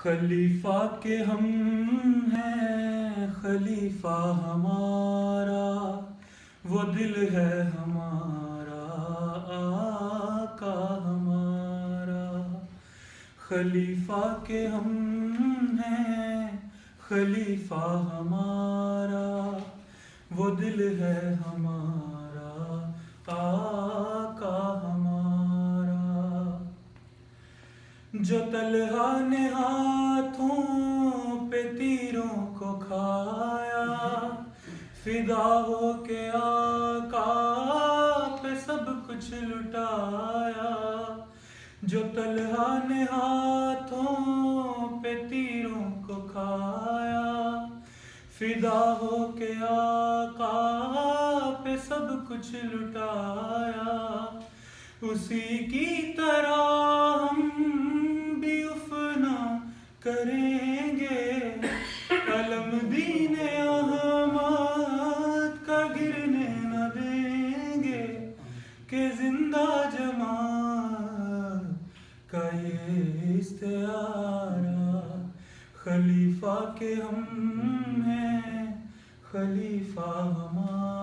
خلیفہ کے ہم ہیں، خلیفہ ہمارا وہ دل ہے ہمارا، آقا ہمارا۔ خلیفہ کے ہم ہیں، خلیفہ ہمارا وہ دل ہے ہمارا، آقا ہمارا۔ جو طلحہ نے ہاتھوں پہ تیروں کو کھایا، فدا ہو کے آقا پہ سب کچھ لٹایا۔ جو طلحہ نے ہاتھوں پہ تیروں کو کھایا، فدا ہو کے آقا پہ سب کچھ لٹایا۔ اسی کی طرح ہم بھی افنا کریں گے، علم دین احمد کا گرنے نہ دیں گے، کہ زندہ جماعت کا یہ استعارہ۔ خلیفہ کے ہم ہیں، خلیفہ ہمارا۔